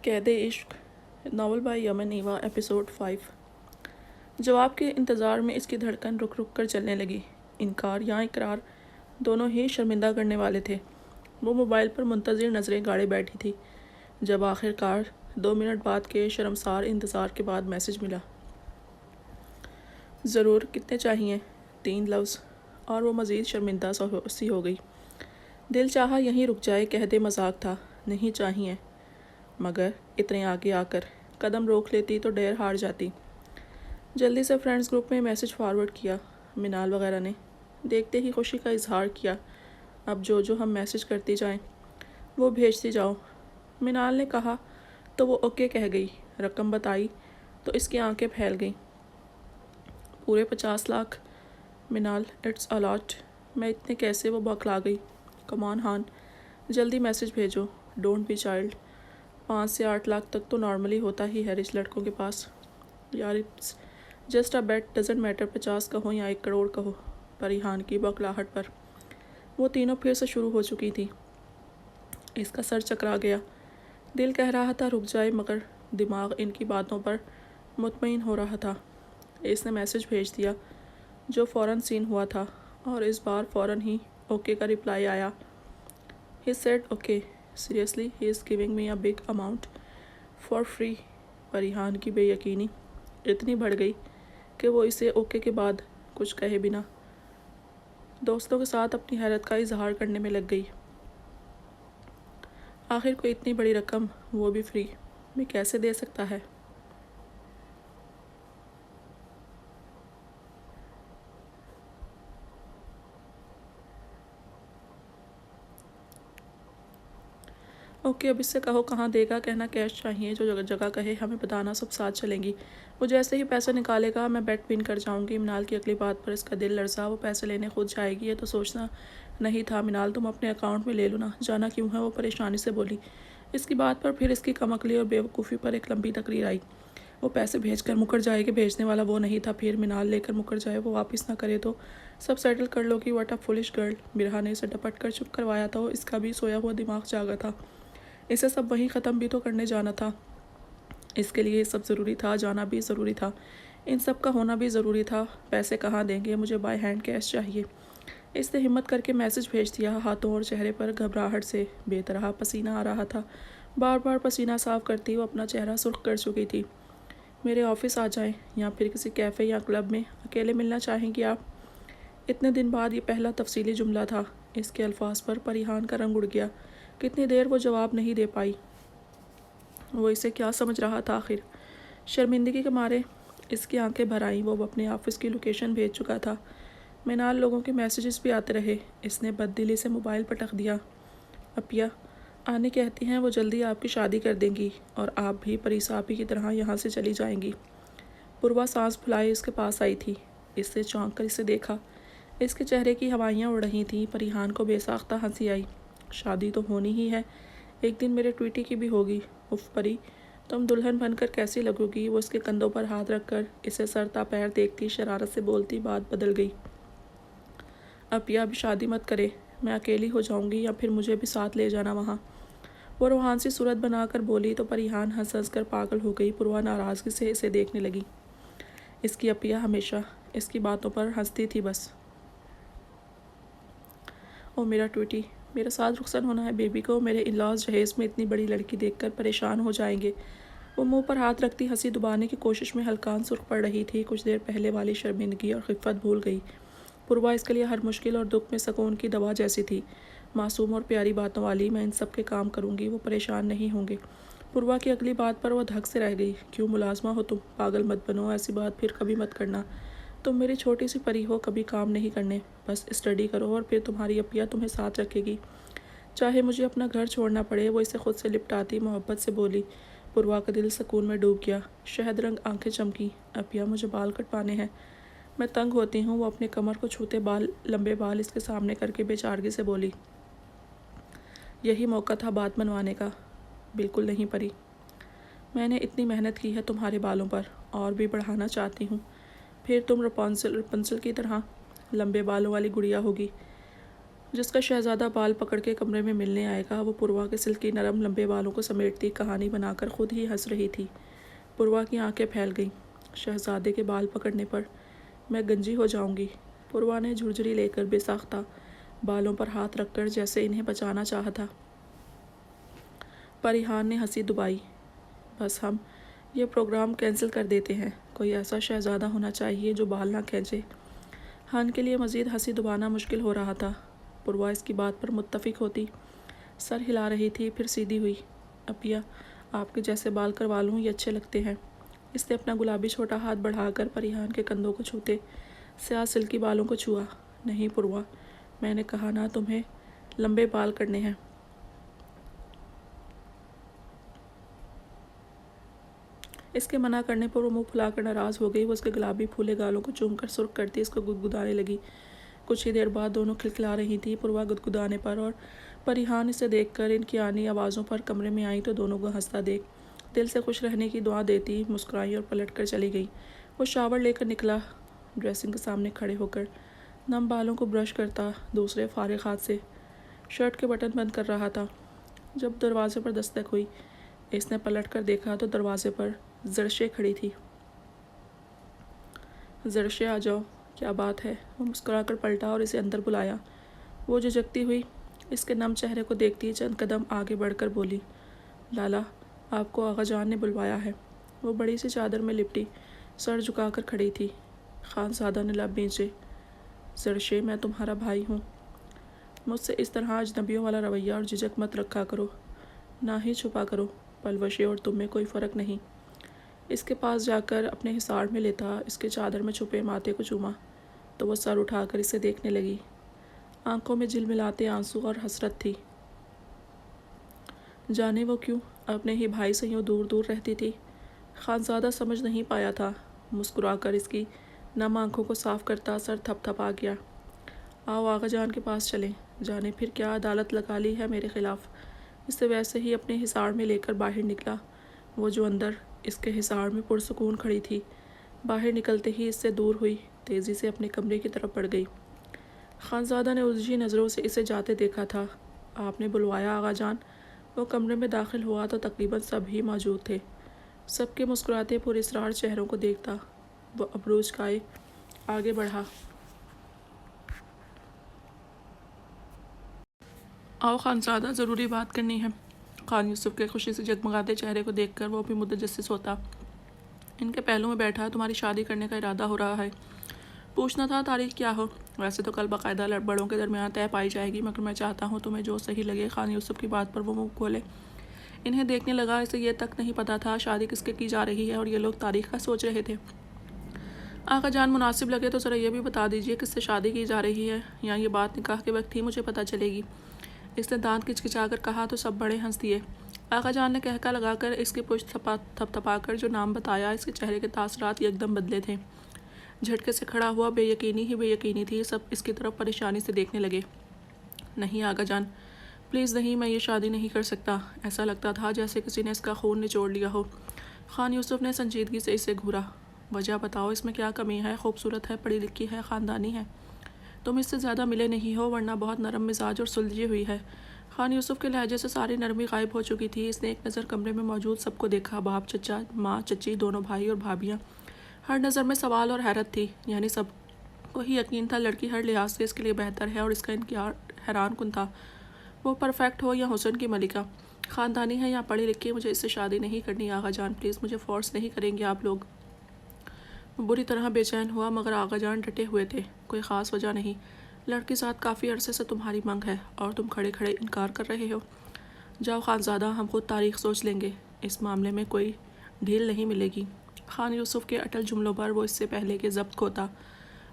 कैद Ishq novel by Yaman Eva episode 5। जवाब के इंतज़ार में इसकी धड़कन रुक रुक कर चलने लगी। इनकार या इकरार दोनों ही शर्मिंदा करने वाले थे। वो मोबाइल पर मुंतज़िर नज़रें गाड़े बैठी थी जब आखिरकार 2 मिनट बाद के शर्मसार इंतज़ार के बाद मैसेज मिला। ज़रूर, कितने चाहिए? 3 लफ्ज़, और वो मज़ीद शर्मिंदा सी हो गई। दिल चाहा यहीं रुक जाए, कह दे मजाक था, नहीं चाहिए। मगर इतने आगे आकर कदम रोक लेती तो ढेर हार जाती। जल्दी से फ्रेंड्स ग्रुप में मैसेज फॉरवर्ड किया। मिनाल वगैरह ने देखते ही खुशी का इजहार किया। अब जो जो हम मैसेज करती जाएं वो भेजती जाओ। मिनाल ने कहा तो वो ओके कह गई। रकम बताई तो इसकी आंखें फैल गईं। पूरे 50 लाख। मिनाल, इट्स अलॉट। मैं इतने कैसे? वो बौखला गई। कमान हान, जल्दी मैसेज भेजो, डोंट बी चाइल्ड। 5 से 8 लाख तक तो नॉर्मली होता ही है रिच लड़कों के पास। यार, it's just a bet, doesn't matter 50 कहो या 1 करोड़ कहो। परिहान की बौखलाहट पर वो तीनों फिर से शुरू हो चुकी थी। इसका सर चकरा गया। दिल कह रहा था रुक जाए, मगर दिमाग इनकी बातों पर मुतमईन हो रहा था। इसने मैसेज भेज दिया जो फ़ौरन सीन हुआ था, और इस बार फ़ौरन ही ओके का रिप्लाई आया। He said okay, seriously he is giving me a big amount for free. Parihan की बेयकीनी इतनी बढ़ गई कि वो इसे ओके के बाद कुछ कहे बिना दोस्तों के साथ अपनी हैरत का इजहार करने में लग गई। आखिर कोई इतनी बड़ी रकम, वो भी फ्री, में कैसे दे सकता है? ओके, अब इससे कहो कहाँ देगा। कहना कैश चाहिए, जो जगह जगह कहे हमें बताना, सब साथ चलेंगी। वो जैसे ही पैसे निकालेगा मैं बेट विन कर जाऊंगी। मिनाल की अगली बात पर इसका दिल लरसा। वो पैसे लेने खुद जाएगी, ये तो सोचना नहीं था। मिनाल, तुम अपने अकाउंट में ले लो ना, जाना क्यों है? वो परेशानी से बोली। इसकी बात पर फिर इसकी कमकली और बेवकूफ़ी पर एक लंबी तकरीर आई। वो पैसे भेज कर मुकर जाएगी, भेजने वाला वो नहीं था। फिर मिनाल लेकर मुकर जाए, वो वापस ना करे तो सब सेटल कर लो कि व्हाट अ फुलिश गर्ल। बिरहा ने इसे डपट कर चुप करवाया था। इसका भी सोया हुआ दिमाग जागा था। इसे सब वहीं ख़त्म भी तो करने जाना था। इसके लिए सब ज़रूरी था, जाना भी ज़रूरी था, इन सब का होना भी ज़रूरी था। पैसे कहाँ देंगे? मुझे बाय हैंड कैश चाहिए। इसने हिम्मत करके मैसेज भेज दिया। हाथों और चेहरे पर घबराहट से बेतरहा पसीना आ रहा था। बार बार पसीना साफ करती वो अपना चेहरा सुर्ख कर चुकी थी। मेरे ऑफिस आ जाएं, या फिर किसी कैफ़े या क्लब में अकेले मिलना चाहेंगी आप? इतने दिन बाद ये पहला तफसीली जुमला था। इसके अल्फाज पर परिहान का रंग उड़ गया। कितनी देर वो जवाब नहीं दे पाई। वो इसे क्या समझ रहा था आखिर? शर्मिंदगी के मारे इसकी आंखें भर आईं। वो अपने ऑफिस की लोकेशन भेज चुका था। मिनाल, लोगों के मैसेजेस भी आते रहे। इसने बददिली से मोबाइल पटक दिया। अपिया आने कहती हैं, वो जल्दी आपकी शादी कर देंगी और आप भी परीसापी की तरह यहाँ से चली जाएंगी। पूर्वा सांस फुलाए इसके पास आई थी। इससे चौंक कर इसे देखा। इसके चेहरे की हवाइयाँ उड़ रही थीं। परिहान को बेसाख्ता हंसी आई। शादी तो होनी ही है, एक दिन मेरे ट्वीटी की भी होगी। उफ परी, तुम दुल्हन बनकर कैसी लगोगी? वो इसके कंधों पर हाथ रखकर इसे सरता पैर देखती शरारत से बोलती। बात बदल गई। अब या अभी शादी मत करे, मैं अकेली हो जाऊंगी, या फिर मुझे भी साथ ले जाना वहाँ। वो रूहान सी सूरत बनाकर बोली तो परिहान हंस हंस कर पागल हो गई। पूर्वा नाराज़गी से इसे देखने लगी। इसकी अपिया हमेशा इसकी बातों पर हंसती थी बस। ओ मेरा ट्वीटी, मेरे साथ रुखसत होना है बेबी को। मेरे इन-लॉज जहेज़ में इतनी बड़ी लड़की देखकर परेशान हो जाएंगे। वो मुंह पर हाथ रखती हंसी दबाने की कोशिश में हल्कान सुर्ख पड़ रही थी। कुछ देर पहले वाली शर्मिंदगी और खिफ़त भूल गई। पूर्वा इसके लिए हर मुश्किल और दुख में सुकून की दवा जैसी थी। मासूम और प्यारी बातों वाली। मैं इन सब के काम करूँगी, वो परेशान नहीं होंगे। पूर्वा की अगली बात पर वह धक से रह गई। क्यों मुलाजमा हो तुम? पागल मत बनो, ऐसी बात फिर कभी मत करना। तुम मेरी छोटी सी परी हो, कभी काम नहीं करने। बस स्टडी करो और फिर तुम्हारी अपिया तुम्हें साथ रखेगी, चाहे मुझे अपना घर छोड़ना पड़े। वो इसे खुद से लिपटाती मोहब्बत से बोली। पूर्वा का दिल सुकून में डूब गया। शहद रंग आंखें चमकी। अपिया, मुझे बाल कटवाने हैं, मैं तंग होती हूँ। वो अपने कमर को छूते लंबे बाल इसके सामने करके बेचारगी से बोली। यही मौका था बात मनवाने का। बिल्कुल नहीं परी, मैंने इतनी मेहनत की है तुम्हारे बालों पर, और भी बढ़ाना चाहती हूँ। फिर तुम रपुंजल की तरह लंबे बालों वाली गुड़िया होगी। जिसका शहज़ादा बाल पकड़ के कमरे में मिलने आएगा, वो पूर्वा के सिल्की नरम लंबे बालों को समेटती कहानी बनाकर खुद ही हंस रही थी। पूर्वा की आंखें फैल गईं। शहज़ादे के बाल पकड़ने पर मैं गंजी हो जाऊंगी। पूर्वा ने झुरझुरी लेकर बेसाख्ता बालों पर हाथ रखकर जैसे इन्हें बचाना चाहा। परिहान ने हंसी दुबाई। बस हम ये प्रोग्राम कैंसिल कर देते हैं। कोई ऐसा शहज़ादा होना चाहिए जो बाल ना खींचे। हान के लिए मज़ीद हंसी दबाना मुश्किल हो रहा था। पूर्वा इसकी बात पर मुत्तफ़िक होती, सर हिला रही थी, फिर सीधी हुई। अपिया, आपके जैसे बाल करवा लूँ, ये अच्छे लगते हैं। इसने अपना गुलाबी छोटा हाथ बढ़ाकर परिहान के कंधों को छूते स्याह सिल्की बालों को छुआ। नहीं पूर्वा, मैंने कहा ना तुम्हें लंबे बाल करने हैं। इसके मना करने पर वो मुंह फुलाकर नाराज़ हो गई। वो उसके गुलाबी फूले गालों को चूमकर सुर्ख करती इसको गुदगुदाने लगी। कुछ ही देर बाद दोनों खिलखिला रही थी, पूर्वा गुदगुदाने पर और परिहान इसे देखकर इनकी आनी आवाज़ों पर कमरे में आई तो दोनों को हंसता देख दिल से खुश रहने की दुआ देती मुस्कुराई और पलट कर चली गई। वो शावर लेकर निकला। ड्रेसिंग के सामने खड़े होकर नम बालों को ब्रश करता दूसरे फारिग हाथ से शर्ट के बटन बंद कर रहा था। जब दरवाजे पर दस्तक हुई, इसने पलट कर देखा तो दरवाजे पर जरशे खड़ी थी। जरशे, आ जाओ, क्या बात है? वो मुस्कुराकर पलटा और इसे अंदर बुलाया। वो झिझकती हुई इसके नम चेहरे को देखती चंद कदम आगे बढ़कर बोली, लाला, आपको आगा जान ने बुलवाया है। वो बड़ी सी चादर में लिपटी सर झुकाकर खड़ी थी। खानज़ादा ने लब भींचे। जरशे, मैं तुम्हारा भाई हूँ। मुझसे इस तरह अजनबियों वाला रवैया और झिझक मत रखा करो, ना ही छुपा करो। पलवशे और तुम में कोई फ़र्क नहीं। इसके पास जाकर अपने हिसार में लेता इसके चादर में छुपे माथे को चूमा तो वह सर उठाकर इसे देखने लगी। आंखों में झिलमिलाते आंसू और हसरत थी। जाने वो क्यों अपने ही भाई से यूँ दूर दूर रहती थी। खानज़ादा समझ नहीं पाया था। मुस्कुराकर इसकी नम आंखों को साफ करता सर थपथपा गया। आओ आगा जान के पास चलें। जाने फिर क्या अदालत लगा ली है मेरे खिलाफ। इसे वैसे ही अपने हिसार में लेकर बाहर निकला। वो जो अंदर इसके हिसार में पुरसुकून खड़ी थी, बाहर निकलते ही इससे दूर हुई, तेज़ी से अपने कमरे की तरफ बढ़ गई। खानज़ादा ने उलझी नज़रों से इसे जाते देखा था। आपने बुलवाया आगा जान? वो कमरे में दाखिल हुआ तो तकरीबन सभी मौजूद थे। सबके मुस्कुराते पुरस्रार चेहरों को देखता वो अबरूज खाए आगे बढ़ा। आओ खानज़ादा, ज़रूरी बात करनी है। खान यूसुफ के खुशी से जगमगाते चेहरे को देखकर वो भी मुतजस्सिस होता। इनके पहलू में बैठा, तुम्हारी शादी करने का इरादा हो रहा है। पूछना था तारीख क्या हो। वैसे तो कल बाकायदा बड़ों के दरमियान तय पाई जाएगी, मगर मैं चाहता हूँ तुम्हें जो सही लगे। खान यूसुफ की बात पर वो मुँह खोले। इन्हें देखने लगा। इसे ये तक नहीं पता था शादी किसके की जा रही है और ये लोग तारीख का सोच रहे थे। आका जान, मुनासिब लगे तो ज़रा ये भी बता दीजिए किससे शादी की जा रही है, या ये बात निकाह के वक्त ही मुझे पता चलेगी। इसने दांत किचकिचाकर कहा तो सब बड़े हंस दिए। आका जान ने कहका लगाकर इसकी पुश्त थपथपाकर जो नाम बताया, इसके चेहरे के तासरात एकदम बदले थे। झटके से खड़ा हुआ, बेयकीनी ही बेयकीनी थी। सब इसकी तरफ परेशानी से देखने लगे। नहीं आका जान, प्लीज़ नहीं, मैं ये शादी नहीं कर सकता। ऐसा लगता था जैसे किसी ने इसका खून निचोड़ लिया हो। खान यूसुफ ने संजीदगी से इसे घूरा। वजह बताओ, इसमें क्या कमी है? खूबसूरत है, पढ़ी लिखी है, ख़ानदानी है। तुम इससे ज़्यादा मिले नहीं हो, वरना बहुत नरम मिजाज और सुलझी हुई है। खान यूसुफ के लहजे से सारी नरमी गायब हो चुकी थी। इसने एक नज़र कमरे में मौजूद सबको देखा। बाप, चचा, माँ, चची, दोनों भाई और भाभियाँ। हर नज़र में सवाल और हैरत थी। यानी सब को ही यकीन था लड़की हर लिहाज से इसके लिए बेहतर है और इसका इनकार हैरान कुन था। वो परफेक्ट हो या हुस्न की मलिका, ख़ानदानी है या पढ़ी लिखी, मुझे इससे शादी नहीं करनी। आगा जान प्लीज़, मुझे फोर्स नहीं करेंगे आप लोग। बुरी तरह बेचैन हुआ, मगर आगा जान डटे हुए थे। कोई ख़ास वजह नहीं, लड़की साथ काफ़ी अरसे से तुम्हारी मंग है और तुम खड़े खड़े इनकार कर रहे हो। जाओ खानज़ादा, हम खुद तारीख सोच लेंगे। इस मामले में कोई ढील नहीं मिलेगी। खान यूसुफ के अटल जुमलों पर वो इससे पहले के ज़ब्त खोता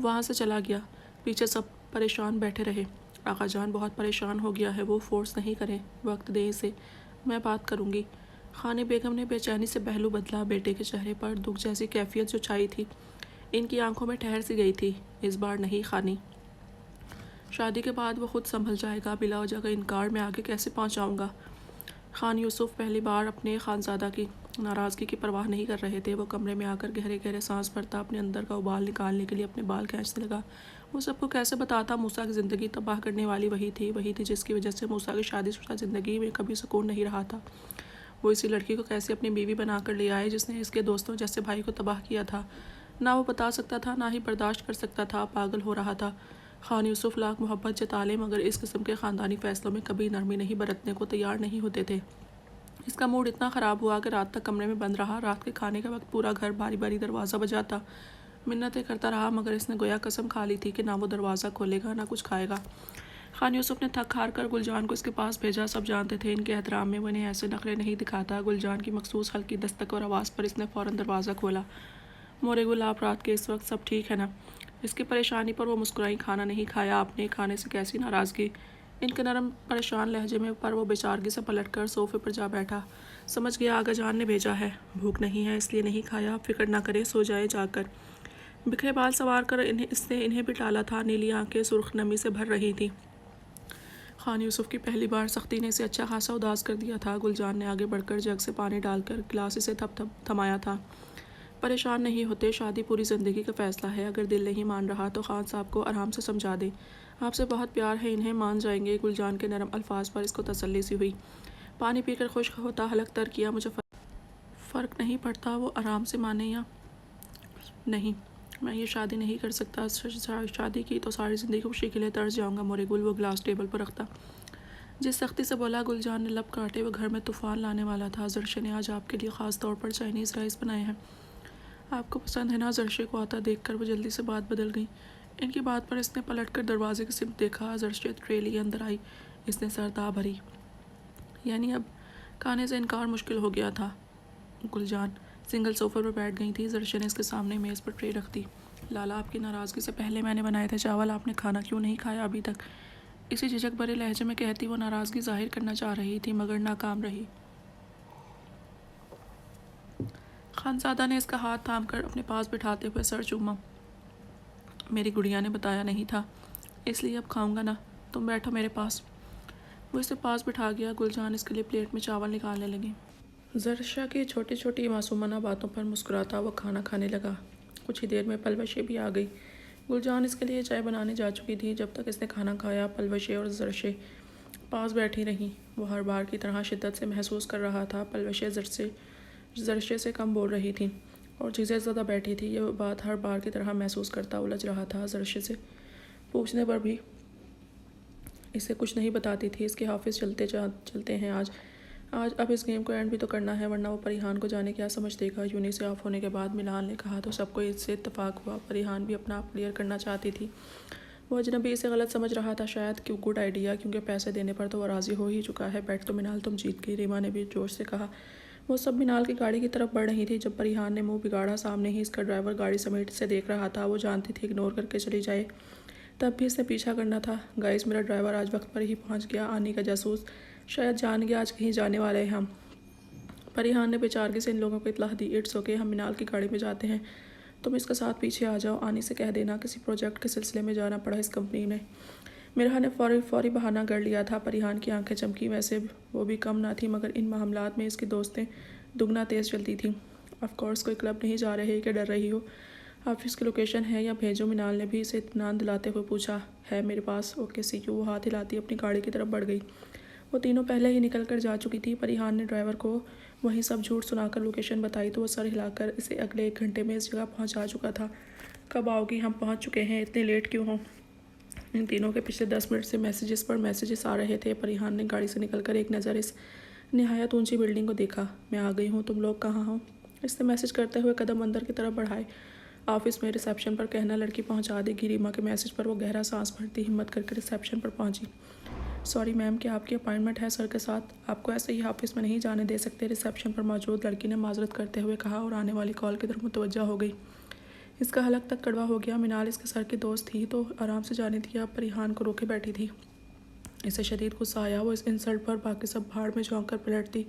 वहाँ से चला गया। पीछे सब परेशान बैठे रहे। आका जान बहुत परेशान हो गया है, वो फोर्स नहीं करें, वक्त दें इसे, मैं बात करूँगी। खाने बेगम ने बेचैनी से पहलू बदला। बेटे के चेहरे पर दुख जैसी कैफियत जो छाई थी, इनकी आंखों में ठहर सी गई थी। इस बार नहीं खानी, शादी के बाद वो खुद संभल जाएगा। बिला वजह का इनकार मैं आगे कैसे पहुँचाऊँगा? खान यूसुफ पहली बार अपने खानज़ादा की नाराज़गी की परवाह नहीं कर रहे थे। वो कमरे में आकर गहरे गहरे सांस भरता अपने अंदर का उबाल निकालने के लिए अपने बाल खींचने लगा। वो सबको कैसे बताता मूसा की ज़िंदगी तबाह करने वाली वही थी जिसकी वजह से मूसा की शादीशुदा ज़िंदगी में कभी सुकून नहीं रहा था। वो इसी लड़की को कैसे अपनी बीवी बनाकर ले आए जिसने इसके दोस्तों जैसे भाई को तबाह किया था। ना वो बता सकता था, ना ही बर्दाश्त कर सकता था, पागल हो रहा था। खान यूसुफ लाख मोहब्बत जता ले मगर इस किस्म के ख़ानदानी फ़ैसलों में कभी नरमी नहीं बरतने को तैयार नहीं होते थे। इसका मूड इतना ख़राब हुआ कि रात तक कमरे में बंद रहा। रात के खाने के वक्त पूरा घर बारी बारी दरवाज़ा बजाता, मिन्नतें करता रहा मगर इसने गोया कसम खा ली थी कि ना वो दरवाज़ा खोलेगा ना कुछ खाएगा। खान यूसुफ ने थक हार कर गुलजान को इसके पास भेजा। सब जानते थे इनके एहतराम में वो इन्हें ऐसे नखरे नहीं दिखाता। गुलजान की मखसूस हल्की दस्तक और आवाज़ पर इसने फ़ौरन दरवाज़ा खोला। मोरे गुलाब, रात के इस वक्त सब ठीक है ना? इसकी परेशानी पर वो मुस्कुराई। खाना नहीं खाया आपने? खाने से कैसी नाराज़गी? इनके नरम परेशान लहजे में पर वो बेचारगी से पलटकर सोफे पर जा बैठा। समझ गया, आगा जान ने भेजा है। भूख नहीं है इसलिए नहीं खाया। आप फिक्र ना करें, सो जाए जाकर। बिखरे बाल संवार कर इन्हें भी टाला था। नीली आंखें सुर्ख नमी से भर रही थी। खान यूसुफ की पहली बार सख्ती ने इसे अच्छा खासा उदास कर दिया था। गुलजान ने आगे बढ़कर जग से पानी डालकर गिलास इसे थमाया था। परेशान नहीं होते, शादी पूरी ज़िंदगी का फ़ैसला है। अगर दिल नहीं मान रहा तो खान साहब को आराम से समझा दें। आपसे बहुत प्यार है, इन्हें मान जाएंगे। गुलजान के नरम अल्फाज पर इसको तसल्ली सी हुई। पानी पीकर खुश्क होता हलक तर किया। मुझे फ़र्क नहीं पड़ता वो आराम से माने या नहीं, मैं ये शादी नहीं कर सकता। शादी की तो सारी ज़िंदगी खुशी के लिए तरस जाऊँगा। मोरे गुल वो गिलास टेबल पर रखता जिस सख्ती से बोला। गुलजान ने लब काटे। वो घर में तूफ़ान लाने वाला था। जर्शे ने आज आपके लिए ख़ास तौर पर चाइनीज़ राइस बनाए हैं, आपको पसंद है ना? जर्शे को आता देखकर वो जल्दी से बात बदल गई। इनकी बात पर इसने पलटकर दरवाजे की सिमत देखा। जर्शे ट्रे लिए अंदर आई। इसने सर दा भरी, यानी अब खाने से इनकार मुश्किल हो गया था। गुलजान सिंगल सोफे पर बैठ गई थी। जर्शे ने इसके सामने मेज़ पर ट्रे रख दी। लाला, आपकी नाराज़गी से पहले मैंने बनाए थे चावल, आपने खाना क्यों नहीं खाया अभी तक? इसी झिझक भरे लहजे में कहती वो नाराज़गी जाहिर करना चाह रही थी मगर नाकाम रही। खानज़ादा ने इसका हाथ थामकर अपने पास बिठाते हुए सर चूमा। मेरी गुड़िया ने बताया नहीं था, इसलिए अब खाऊंगा ना। तुम बैठो मेरे पास। वो इसे पास बिठा गया। गुलजान इसके लिए प्लेट में चावल निकालने लगी। जरशा की छोटी छोटी मासूमाना बातों पर मुस्कुराता वो खाना खाने लगा। कुछ ही देर में पलवशे भी आ गई। गुलजान इसके लिए चाय बनाने जा चुकी थी। जब तक इसने खाना खाया पलवशे और जरशे पास बैठी रहीं। वो हर बार की तरह शिद्दत से महसूस कर रहा था। पलवशे जरशे से कम बोल रही थी और चीज़ें ज़्यादा बैठी थी। ये बात हर बार की तरह महसूस करता उलझ रहा था। जरशे से पूछने पर भी इसे कुछ नहीं बताती थी। इसके हाफिज़ चलते हैं आज अब इस गेम को एंड भी तो करना है, वरना वो परिहान को जाने क्या समझ देगा। यूनी से ऑफ होने के बाद मिलान ने कहा तो सबको इससे इत्तेफाक हुआ। परिहान भी अपना आप क्लियर करना चाहती थी। वो अजनबी इसे गलत समझ रहा था शायद। क्यों गुड आइडिया, क्योंकि पैसे देने पर तो वो राज़ी हो ही चुका है। बैठ तो मिनाल, तुम जीत गई, रीमा ने भी जोश से कहा। वो सब मिनाल की गाड़ी की तरफ बढ़ रही थी जब परिहान ने मुंह बिगाड़ा। सामने ही इसका ड्राइवर गाड़ी समेट से देख रहा था। वो जानती थी इग्नोर करके चली जाए, तब भी इसने पीछा करना था। गाइस, मेरा ड्राइवर आज वक्त पर ही पहुंच गया। आनी का जासूस शायद जान गया आज कहीं जाने वाले हैं हम। परिहान ने बेचारगी से इन लोगों को इत्तला दी। इट्स ओके, हम मिनाल की गाड़ी में जाते हैं, तुम इसके साथ पीछे आ जाओ। आनी से कह देना किसी प्रोजेक्ट के सिलसिले में जाना पड़ा इस कंपनी ने। मिरहा ने फौरी बहाना कर लिया था। परिहान की आंखें चमकी। वैसे वो भी कम ना थी मगर इन मामलात में इसकी दोस्तें दुगना तेज़ चलती थीं। ऑफकोर्स कोई क्लब नहीं जा रहे कि डर रही हो? ऑफिस की लोकेशन है या भेजो? मिनाल ने भी इसे इत्मीनान दिलाते हुए पूछा। है मेरे पास। Okay C you. वो हाथ हिलाती अपनी गाड़ी की तरफ बढ़ गई। वो तीनों पहले ही निकल कर जा चुकी थी। परिहान ने ड्राइवर को वही सब झूठ सुनाकर लोकेशन बताई तो वो सर हिलाकर इसे अगले 1 घंटे में इस जगह पहुंचा चुका था। कब आओगी? हम पहुंच चुके हैं, इतने लेट क्यों हो? इन तीनों के पिछले 10 मिनट से मैसेजेस पर मैसेजेस आ रहे थे। परिहान ने गाड़ी से निकलकर एक नज़र इस निहायत ऊंची बिल्डिंग को देखा। मैं आ गई हूँ, तुम लोग कहाँ हो? इसने मैसेज करते हुए कदम अंदर की तरफ बढ़ाए। ऑफिस में रिसेप्शन पर कहना लड़की पहुंचा देगी। रीमा के मैसेज पर वो गहरा सांस भरती हिम्मत करके रिसेप्शन पर पहुंची। सॉरी मैम, क्या आपकी अपॉइंटमेंट है सर के साथ? आपको ऐसे ही ऑफिस में नहीं जाने दे सकते, रिसेप्शन पर मौजूद लड़की ने माजरत करते हुए कहा और आने वाली कॉल की तरफ मुतवज्जा हो गई। इसका हलक तक कड़वा हो गया। मिनाल इसके सर की दोस्त थी तो आराम से जाने दिया। परिहान को रोके बैठी थी। इसे शदीद गुस्सा आया। वो इस इंसल्ट पर बाकी सब भाड़ में झोंक कर पलटती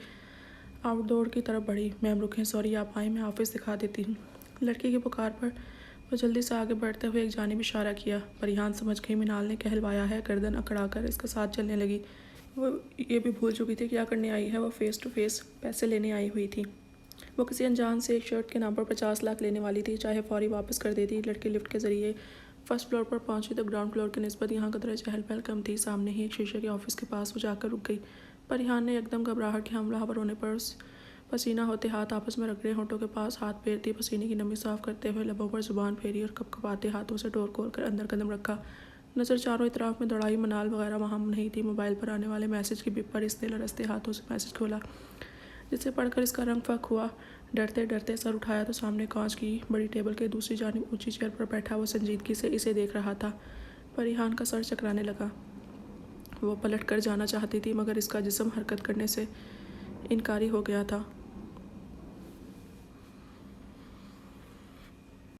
आउटडोर की तरफ बढ़ी। मैम रुकें, सॉरी आप आए, मैं ऑफिस दिखा देती हूँ। लड़की की पुकार पर वो जल्दी से आगे बढ़ते हुए एक जानिब इशारा किया। परिहान समझ गई मिनाल ने कहलवाया है। गर्दन अकड़ाकर इसके साथ चलने लगी। वो ये भी भूल चुकी थी क्या करने आई है। वो फेस टू फेस पैसे लेने आई हुई थी। वो किसी अनजान से एक शर्ट के नाम पर 50 लाख लेने वाली थी, चाहे फौरी वापस कर देती। लड़की लिफ्ट के जरिए फर्स्ट फ्लोर पर पहुंची तो ग्राउंड फ्लोर की निस्बत यहाँ कदर चहल पहल कम थी। सामने ही एक शीशे के ऑफिस के पास वो जाकर रुक गई। पर रिहान ने एकदम घबराहट के हमलावर होने पर पसीना होते हाथ आपस में रगड़े, होठों के पास हाथ फेरती, पसीने की नमी साफ करते हुए लबों पर जुबान फेरी और कपकपाते हाथों से डोर खोल कर अंदर कदम रखा। नज़र चारों तरफ में दौड़ाई। मनाल वगैरह वहाँ नहीं थी। मोबाइल पर आने वाले मैसेज की बिप पर इसने लरसते हाथों से मैसेज खोला, जिसे पढ़कर इसका रंग फक हुआ। डरते डरते सर उठाया तो सामने कांच की बड़ी टेबल के दूसरी जानिब ऊंची चेयर पर बैठा वो संजीदगी से इसे देख रहा था। पर रिहान का सर चकराने लगा। वो पलट कर जाना चाहती थी, मगर इसका जिस्म हरकत करने से इनकारी हो गया था।